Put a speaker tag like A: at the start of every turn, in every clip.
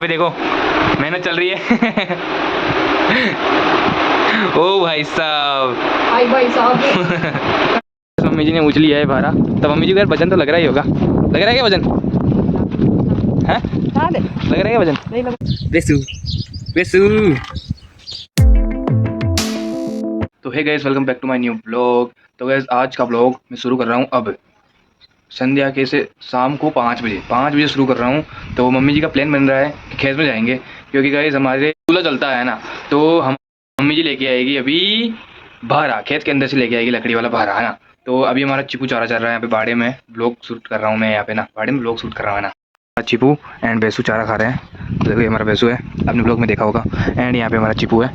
A: अभी देखो मेहनत चल रही है। ओ भाई साहब,
B: भाई साहब।
A: मम्मी जी ने उछ लिया है भारा। तो मम्मी जी को यार वजन तो लग रहा ही होगा। लग रहा है क्या वजन? है लग रहा है क्या वजन?
B: नहीं लग...
A: बेसू बेसू। तो hey guys, welcome back to my new blog. तो गाइस आज का ब्लॉग मैं शुरू कर रहा हूँ अब संध्या के से शाम को 5 बजे शुरू कर रहा हूँ। तो मम्मी जी का प्लान बन रहा है कि खेत में जाएंगे, क्योंकि गाइस हमारे चूल्हा चलता है ना, तो हम मम्मी जी लेके आएगी अभी भारा, खेत के अंदर से लेके आएगी लकड़ी वाला भारा, है ना। तो अभी हमारा चिपू चारा चल रहा है यहाँ पे बाड़े में, ब्लॉग शूट कर रहा हूँ मैं यहाँ पे ना, बाड़े में ब्लॉग शूट कर रहा हूँ ना। चिपू एंड बेसू चारा खा रहे हैं। तो देखो ये हमारा बेसू है, आपने ब्लॉग में देखा होगा। एंड यहाँ पे हमारा चिपू है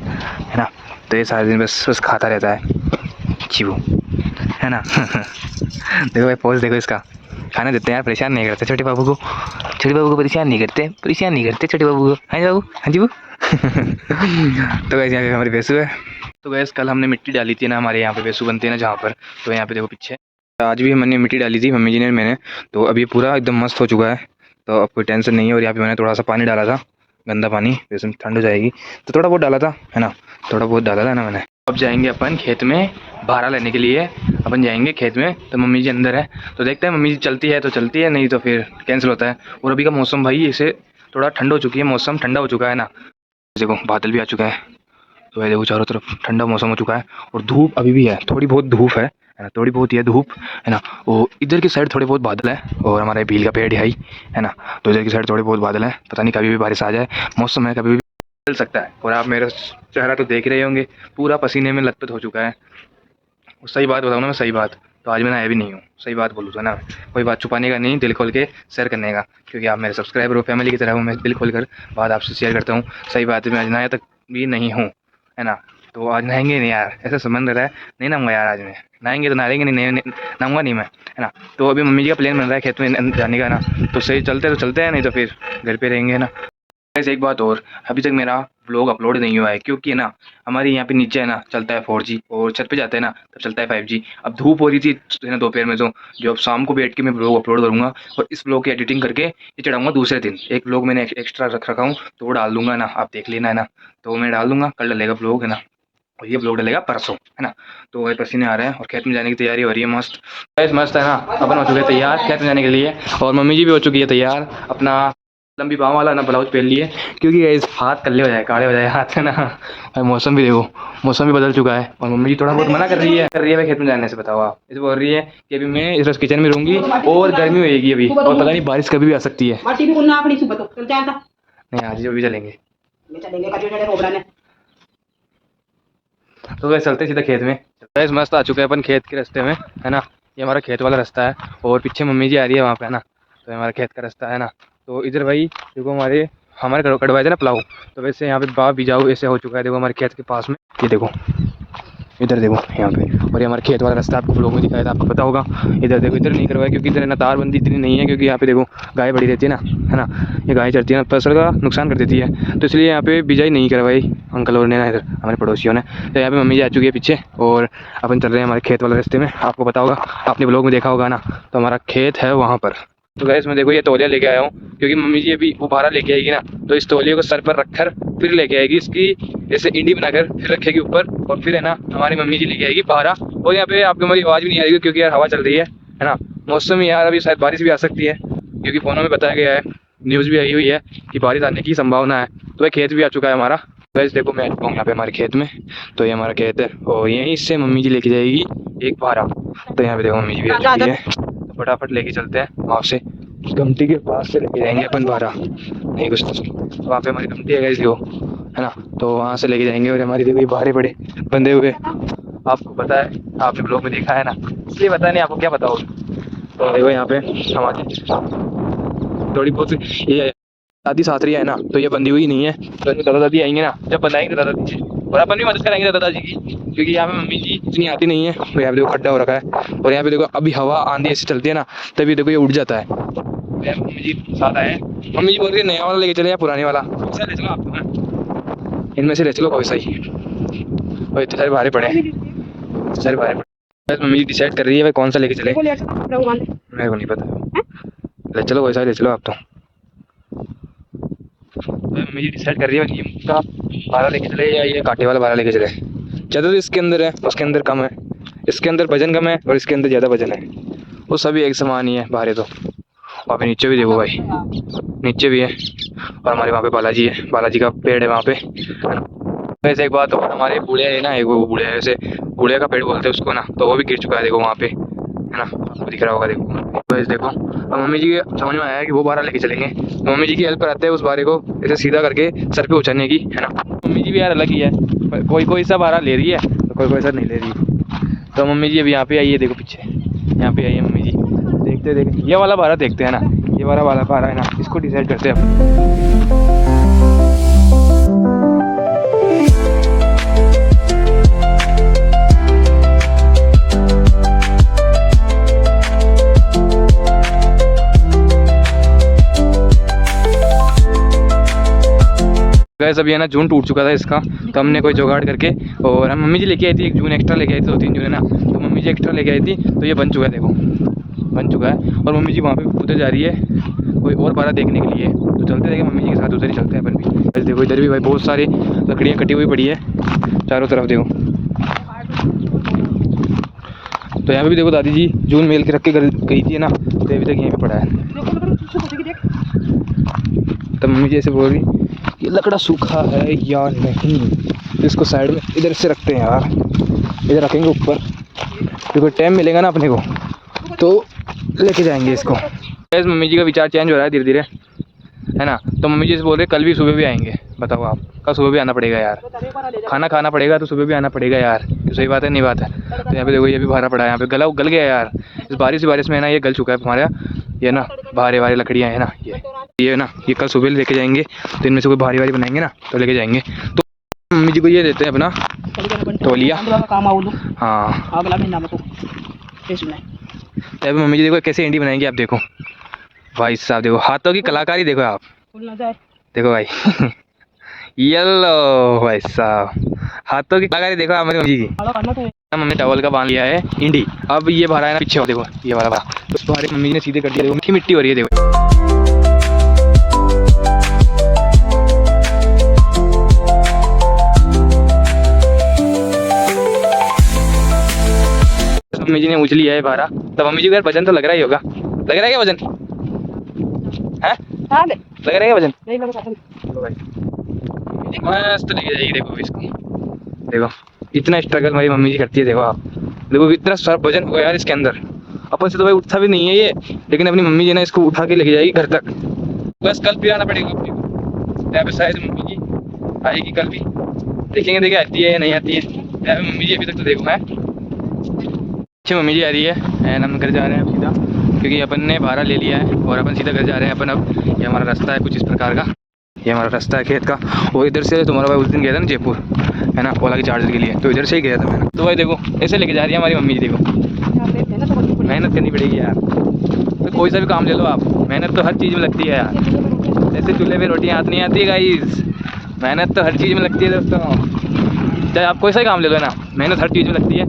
A: ना। तो ये सारे दिन बस खाता रहता है चिपू, है ना। देखो भाई पोज देखो इसका, खाना देते हैं यार, परेशान नहीं करते छोटे बाबू को। छोटे बाबू को परेशान नहीं करते छोटे बाबू को। हाँ जी बाबू, हाँ जी बाबू। तो वैसे यहाँ पे हमारी भैंसू है। तो गैस कल हमने मिट्टी डाली थी ना, हमारे यहाँ पे भैंसू बनते हैं ना जहाँ पर, तो यहाँ पे देखो पीछे आज भी हमने मिट्टी डाली थी मम्मी जी ने मैंने। तो अभी पूरा एकदम मस्त हो चुका है, तो अब कोई टेंशन नहीं है। और यहाँ पे मैंने थोड़ा सा पानी डाला था, गंदा पानी, वैसे ठंड हो जाएगी तो थोड़ा बहुत डाला था, है ना। थोड़ा बहुत डाला था ना मैंने। अब जाएंगे अपन खेत में भारा लेने के लिए। अपन जाएंगे खेत में, तो मम्मी जी अंदर है, तो देखते हैं मम्मी जी चलती है तो चलती है, नहीं तो फिर कैंसिल होता है। और अभी का मौसम भाई इसे थोड़ा ठंड हो चुकी है, मौसम ठंडा हो चुका है ना। देखो बादल भी आ चुका है, तो भाई देखो चारों तरफ ठंडा मौसम हो चुका है। और धूप अभी भी है, थोड़ी बहुत धूप है ना, थोड़ी बहुत ही है धूप, है ना। और इधर की साइड थोड़े बहुत बादल है, और हमारे भील का पेड़ है ना। तो इधर की साइड थोड़े बहुत बादल है, पता नहीं कभी भी बारिश आ जाए, मौसम है कभी भी चल सकता है। और आप मेरा चेहरा तो देख रहे होंगे, पूरा पसीने में लथपथ हो चुका है। सही बात बताऊँ ना मैं, सही बात, तो आज मैं नहाया भी नहीं हूँ, सही बात बोलूँ तो ना। कोई बात छुपाने का नहीं, दिल खोल के शेयर करने का, क्योंकि आप मेरे सब्सक्राइबर हो, फैमिली की तरह हूँ, मैं दिल खोल कर बात आपसे शेयर करता हूँ। सही बात है, मैं आज नहाया तक भी नहीं हूँ, है ना। तो आज नहाएंगे नहीं यार, ऐसा संबंध रहा है, नहीं नहाऊंगा यार आज मैं। नहाएंगे तो नहाएंगे, नहीं नहाऊंगा नहीं मैं, है ना। तो अभी मम्मी जी का प्लान बन रहा है खेत में जाने का ना, तो सही चलते हैं, नहीं तो फिर घर पे रहेंगे ना। ऐसे एक बात और, अभी तक मेरा ब्लॉग अपलोड नहीं हुआ है, क्योंकि ना हमारे यहाँ पे नीचे है ना चलता है 4G, और छत पे जाते हैं ना तब चलता है 5G। अब धूप हो रही थी है ना दोपहर में, तो जो अब शाम को बैठ के मैं ब्लॉग अपलोड करूँगा, और इस ब्लॉग की एडिटिंग करके ये चढ़ाऊँगा दूसरे दिन। एक ब्लॉग मैंने एक्स्ट्रा रख रखा हूँ, तो वो डाल दूंगा ना, आप देख लेना, है ना। तो मैं डाल दूंगा, कल डलेगा ब्लॉग, है ना। और ये ब्लॉग डलेगा परसों, है ना। तो वही पसीने आ रहे हैं और खेत में जाने की तैयारी हो रही है। मस्त मस्त, है ना। अपन हो चुके हैं तैयार खेत में जाने के लिए, और मम्मी जी भी हो चुकी है तैयार, अपना लंबी बाँह वाला ना ब्लाउज पहन लिए, क्योंकि इस हाथ कल्ले हो जाए, काले हो जाए हाथ, है ना। और मौसम भी देखो, मौसम भी बदल चुका है, और मम्मी जी थोड़ा बहुत मना कर रही है मैं खेत में जाने से। बताओ आप, इसे बोल रही है कि अभी मैं इस किचन में रहूंगी, और गर्मी होएगी अभी, और पता नहीं बारिश कभी भी आ सकती है। नहीं आज अभी चलेंगे, तो वैसे चलते सीधा खेत में। वैसे मस्त आ चुके हैं अपन खेत के रास्ते में, है ना। ये हमारा खेत वाला रास्ता है, और पीछे मम्मी जी आ रही है वहाँ पे, है ना। तो हमारा खेत का रास्ता है ना। तो इधर भाई देखो हमारे कटवाए थे ना प्लाऊ, तो वैसे यहाँ पे बा बिजाऊ ऐसे हो चुका है। देखो हमारे खेत के पास में, ये देखो इधर देखो यहाँ पे, और ये हमारे खेत वाला रास्ता आपको ब्लॉग में दिखाया था, आपको पता होगा। इधर देखो, इधर नहीं करवाया क्योंकि इधर ना तारबंदी इतनी नहीं है, क्योंकि यहाँ पे देखो गाय बड़ी रहती है ना, है ना। ये गाय चढ़ती है ना, फसल का नुकसान कर देती है, तो इसलिए यहाँ पे बिजाई नहीं करवाई अंकल और ने ना, इधर हमारे पड़ोसियों ने। तो यहाँ पे मम्मी जी आ चुकी है पीछे, और अपन चल रहे हैं हमारे खेत वाले रास्ते में। आपको पता होगा, आपने ब्लॉग में देखा होगा ना, तो हमारा खेत है वहाँ पर। तो गैस मैं देखो ये तौलिया लेके आया हूँ, क्योंकि मम्मी जी अभी वो भारा लेके आएगी ना, तो इस तौलिया को सर पर रखकर फिर लेके आएगी, इसकी ऐसे इंडी बनाकर फिर रखेगी ऊपर, और फिर है ना हमारी मम्मी जी लेके आएगी भारा। और यहाँ पे आपको हमारी आवाज़ भी नहीं आ रही, क्योंकि यार हवा चल रही है ना। मौसम यार अभी शायद बारिश भी आ सकती है, क्योंकि फोनों में बताया गया है, न्यूज़ भी आई हुई है कि बारिश आने की संभावना है। तो वह खेत भी आ चुका है हमारा। गैस देखो मैं यहाँ पे हमारे खेत में, तो ये हमारा खेत है, और यहीं से मम्मी जी लेके जाएगी एक भारा। तो यहाँ पे देखो मम्मी जी भी आ चुकी है, तो फटाफट लेके चलते हैं वहाँ से, घमटी के पास से लेके जाएंगे अपन भारा। नहीं कुछ तो वहाँ पे हमारी घमटी है गैस वो, है ना। तो वहाँ से लेके जाएंगे, और हमारी देखो ये भारे पड़े बंधे हुए, आपको पता है, आपने ब्लॉग में देखा है ना, इसलिए पता नहीं आपको क्या पता होगा। तो देखो यहाँ पे हमारी थोड़ी बहुत ये दादी सासरी है ना, तो ये बंधी हुई नहीं है, तो दादा दादी आएंगे ना, जब बनाएंगे दादा दादी, और अपन भी मदद करेंगे दादा दादी की, क्योंकि यहाँ पे मम्मी जी इतनी आती नहीं है। तो यहाँ पे देखो खड्डा हो रखा है, और यहाँ पे देखो अभी हवा आंधी ऐसी चलती है ना, तभी देखो ये उड़ जाता है। तो मम्मी जी साथ आए हैं, मम्मी जी बोल रही है नया वाला लेके चले या पुराने वाला, ऐसा ले चलो आपको, इनमें से ले चलो कोई सही। और इतने सारे भारे पड़े हैं, सारे भारे पड़े, मम्मी जी डिसाइड कर रही है भाई कौन सा लेके चले, मेरे को नहीं पता। ले चलो कोई सा ले चलो आप तो। तो मम्मी जी डिसाइड कर रही है नीम का बारह लेके चले या ये कांटे वाला बारह लेके चले। ज़्यादा तो इसके अंदर है, उसके अंदर कम है, इसके अंदर वजन कम है और इसके अंदर ज़्यादा वजन है। वो सभी एक समान ही है बाहर तो। वहाँ पे नीचे भी देखो भाई, नीचे भी है। और हमारे वहाँ पे बालाजी है, बालाजी का पेड़ है वहाँ पे। वैसे एक बात और, हमारे बूढ़े है ना, एक वो बूढ़े है, वैसे बूढ़े का पेड़ बोलते हैं उसको ना, तो वो भी गिर चुका है देखो वहाँ पे, है ना, आपको दिख रहा होगा देखो। तो ऐसे देखो, अब मम्मी जी के समझ में आया कि वो बारह लेके चलेंगे, तो मम्मी जी की हेल्प कराते हैं उस बारे को ऐसे सीधा करके सर पे उछलने की, है ना। मम्मी जी भी यार अलग ही है, कोई कोई सा बारह ले रही है तो कोई कोई सा नहीं ले रही। तो मम्मी जी अभी यहाँ पे आई है देखो, पीछे यहाँ पे आई है मम्मी जी। देखते ये वाला बारह देखते हैं ना, ये वाला बारह है ना, इसको डिसाइड करते हैं अपन। गैस अभी है ना जून टूट चुका था इसका, तो हमने कोई जुगाड़ करके, और हम मम्मी जी लेके आई थी एक जून एक्स्ट्रा लेके आई थी, 2-3 जून है ना, तो मम्मी जी एक्स्ट्रा लेके आई थी, तो ये बन चुका है देखो, बन चुका है। और मम्मी जी वहाँ पे उधर जा रही है कोई और बारह देखने के लिए, तो चलते देखे मम्मी जी के साथ उधर ही चलते हैं अपन भी। बस देखो इधर भी भाई बहुत सारी लकड़ियाँ कटी हुई पड़ी है चारों तरफ देखो। तो यहाँ पे भी देखो दादी जी जून मेल के रख के गई थी ना, तो अभी तक यहीं पे पड़ा है। तब मम्मी जी ऐसे बोल रही ये लकड़ा सूखा है या नहीं, इसको साइड में इधर से रखते हैं यार, इधर रखेंगे ऊपर, क्योंकि टाइम मिलेगा ना अपने को तो लेके जाएंगे इसको। गैस मम्मी जी का विचार चेंज हो रहा है धीरे धीरे, है ना। तो मम्मी जी से बोल रहे कल भी सुबह भी आएंगे। बताओ आप, कल सुबह भी आना पड़ेगा यार, खाना खाना पड़ेगा तो सुबह भी आना पड़ेगा यार, सही बात है नहीं बात है। तो यहाँ पे देखो ये भी भारा पड़ा है, यहाँ पे गल गया यार, इस बारिश में ना ये गल चुका है हमारा, ये ना भारी लकड़ियाँ है ना, ये ना, ये कल सुबह लेके जाएंगे, तो इनमें से कोई भारी बनाएंगे ना तो लेके जाएंगे। तो मम्मी जी को ये देते हैं अपना तौलिया। हाँ अभी मम्मी जी देखो कैसे इंडी बनाएंगे, आप देखो भाई साहब, देखो हाथों की कलाकारी देखो आप, देखो भाई येलो भाई साहब, हाथों की कलाकारी देखो हमारी मम्मी जी की। मम्मी टॉवल का बांध लिया है इंडी, अब ये भरा है ना पीछे, देखो ये वाला भरा, उस भारे मम्मी जी ने सीधे कर दिया, देखो मिट्टी हो रही है देखो। मम्मी जी ने उछ लिया है भारा, तो मम्मी जी का वजन तो लग रहा ही होगा, लग रहा है क्या वजन है, लग रहा है क्या वजन, मस्त लेके जाएगी देखो इसको, देखो इतना स्ट्रगल हमारी मम्मी जी करती है, देखो आप देखो इतना सारा वजन होगा यार इसके अंदर, अपन से तो भाई उठता भी नहीं है ये, लेकिन अपनी मम्मी जी ने इसको उठा के लेके जाएगी घर तक। बस कल भी आना पड़ेगा अपने को, यहाँ पे शायद मम्मी जी आएगी कल भी, देखेंगे देखे आती है या नहीं आती है। यहाँ पे मम्मी जी अभी तक तो देखो है, अच्छी मम्मी जी आ रही है एंड हम घर जा रहे हैं सीधा, क्योंकि अपन ने भाड़ा ले लिया है और अपन सीधा घर जा रहे हैं अपन। अब ये हमारा रास्ता है कुछ इस प्रकार का, ये हमारा रास्ता है खेत का, और इधर से तुम्हारा भाई उस दिन गया था ना जयपुर, है ना, ओला के चार्जर के लिए, तो इधर से ही गया था मैंने। तो भाई देखो ऐसे लेके जा रही है हमारी मम्मी जी, देखो मेहनत करनी पड़ेगी यार, तो कोई सा भी काम ले लो आप, मेहनत तो हर चीज़ में लगती है यार, ऐसे चूल्हे पे रोटियाँ हाथ नहीं आती है गाइस, मेहनत तो हर चीज़ में लगती है दोस्तों, चाहे आप कोई सा ही काम ले लो ना, मेहनत हर चीज़ में लगती है,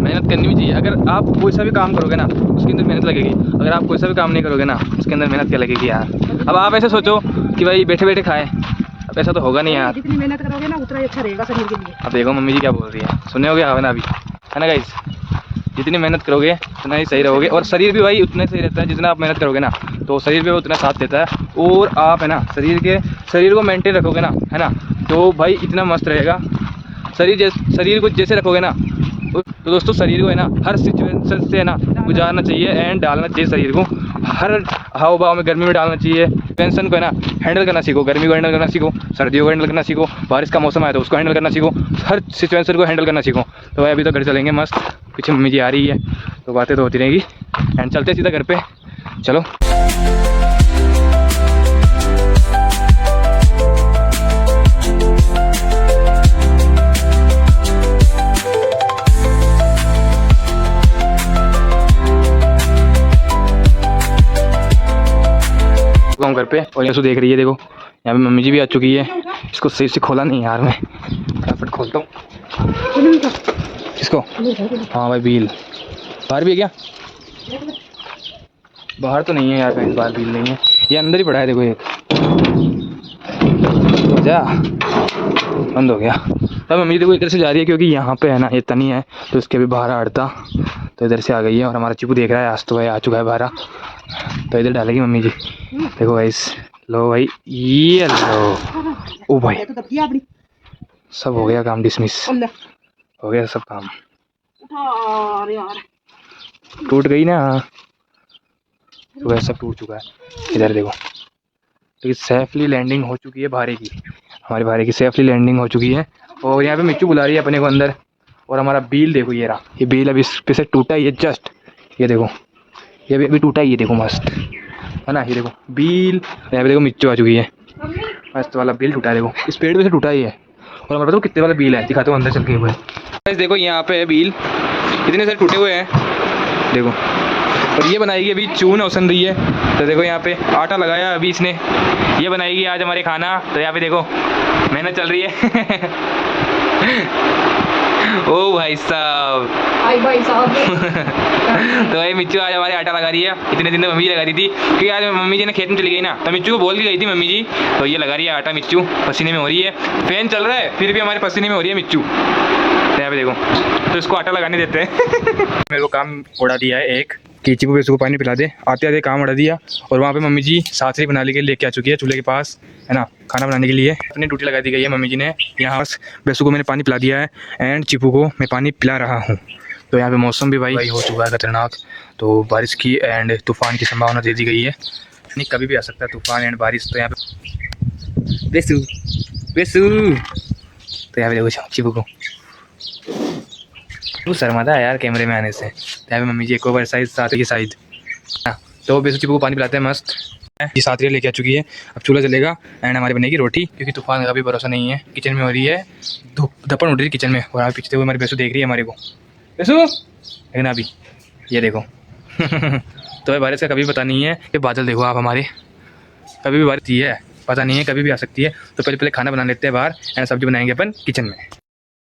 A: मेहनत करनी भी चाहिए। अगर आप कोई सा भी काम करोगे ना उसके अंदर मेहनत लगेगी, अगर आप कोई सा भी काम नहीं करोगे ना उसके अंदर मेहनत क्या लगेगी यार। अब आप ऐसे सोचो कि भाई बैठे बैठे खाएं, अब ऐसा तो होगा नहीं यार,
B: जितनी मेहनत करोगे ना उतना अच्छा रहेगा शरीर के लिए।
A: अब देखो मम्मी जी क्या बोल रही है, सुने होगे हाँ ना अभी, है ना गाइस, जितनी मेहनत करोगे उतना ही सही रहोगे, और शरीर भी भाई उतना ही सही रहता है, जितना आप मेहनत करोगे ना तो शरीर भी उतना साथ देता है, और आप है ना शरीर को मेंटेन रखोगे ना, है ना, तो भाई इतना मस्त रहेगा शरीर को जैसे रखोगे ना, तो दोस्तों शरीर को है ना हर सिचुएशन से है ना गुजारना चाहिए एंड डालना चाहिए, शरीर को हर हाव भाव में, गर्मी में डालना चाहिए, टेंशन को है ना हैंडल करना सीखो, गर्मी को हैंडल करना सीखो, सर्दियों को हैंडल करना सीखो, बारिश का मौसम आया तो उसको हैंडल करना सीखो, हर सिचुएशन को हैंडल करना सीखो। तो भाई अभी तो घर चलेंगे मस्त, पीछे मम्मी जी आ रही है तो बातें तो होती रहेगी एंड चलते सीधा घर पे, चलो। घर पे और यसु देख रही है, देखो यहाँ पे मम्मी जी भी आ चुकी है, इसको सही से खोला नहीं यार, मैं फटाफट खोलता हूँ इसको। हाँ भाई बिल बाहर भी है क्या, बाहर तो नहीं है यार कहीं, बाहर बिल नहीं है, ये अंदर ही पड़ा है देखो एक, आजा, बंद हो गया। तब मम्मी देखो इधर से जा रही है क्योंकि यहाँ पे है ना ये तनी है तो उसके भी बाहर आड़ता, तो इधर से आ गई है। और हमारा चिपू देख रहा है, आज तो भाई आ चुका है बाहर, तो इधर डालेगी मम्मी जी। देखो भाई, लो भाई, ये लो, ओ भाई
B: तो दब गया अपनी।
A: सब हो गया काम, डिसमिस
B: अल्लाह,
A: हो गया सब काम।
B: उठा रे यार,
A: टूट गई ना, तो वह सब टूट चुका है। इधर देखो, तो सेफली लैंडिंग हो चुकी है भारे की, हमारे भारे की सेफली लैंडिंग हो चुकी है। और यहाँ पे मिच्चू बुला रही है अपने को अंदर। और हमारा बील देखो, ये रहा, ये बील अभी इस पे से टूटा ही है जस्ट, ये देखो, ये अभी टूटा ही है, देखो मस्त है ना। ये देखो बील, यहाँ पे देखो मिच्चू आ चुकी है, मस्त वाला बील टूटा है, देखो इस पेड़ पे से टूटा ही है। और हमारे तो कितने वाला बील है, दिखाते हो अंदर चल के हुए। देखो यहाँ पे है बील, इतने सारे टूटे हुए हैं देखो। और ये बनाएगी अभी चून औसन रही है, तो देखो यहाँ पे आटा लगाया अभी इसने, ये बनाएगी आज हमारे खाना। तो यहाँ पे देखो मेहनत चल रही है। ओ भाई साहब,
B: आई भाई साहब।
A: तो भाई मिच्चू आज हमारे आटा लगा रही है। इतने दिन तो मम्मी लगा रही थी क्योंकि आज मम्मी जी ने खेत में चली गई ना, तो मिच्चू को बोल के गई थी मम्मी जी, तो ये लगा रही है आटा। मिच्चू पसीने में हो रही है, फैन चल रहा है फिर भी हमारे पसीने में हो रही है मिच्चू। तो यहाँ पे देखो, तो इसको आटा लगाने देते हैं। मेरे को काम उड़ा दिया है एक, कि चिपू बेसू को पानी पिला दे, आते आते काम उड़ा दिया। और वहाँ पे मम्मी जी साथरी बनाने के लिए लेके आ चुकी है चूल्हे के पास, है ना, खाना बनाने के लिए अपनी ड्यूटी लगा दी गई है मम्मी जी ने। यहाँ बेसू को मैंने पानी पिला दिया है एंड चिपू को मैं पानी पिला रहा हूँ। तो यहाँ पे मौसम भी भाई हो चुका है खतरनाक, तो बारिश की एंड तूफान की संभावना दे दी गई है, नहीं कभी भी आ सकता है तूफान एंड बारिश। तो यहाँ पे बेसू बेसू, तो यहाँ पे देखो चिपू को, वो शर्माता है यार कैमरे में आने से। तो यहाँ पे मम्मी जी एक ओवर साइज साथ ही साइड, तो बेसू चिपू को पानी पिलाते हैं मस्त। ये साथी लेके आ चुकी है, अब चूल्हा जलेगा एंड हमारी बनेगी रोटी, क्योंकि तूफान का भी भरोसा नहीं है। किचन में हो रही है धपन उड़ रही है किचन में, और पीछे हुए हमारी बेसू देख रही है हमारे को, बेसू लेकिन अभी ये देखो। तो बारिश का कभी पता नहीं है, ये बादल देखो आप हमारे, कभी भी बारिश है पता नहीं है, कभी भी आ सकती है। तो पहले खाना बना लेते हैं बाहर एंड सब्जी बनाएंगे अपन किचन में।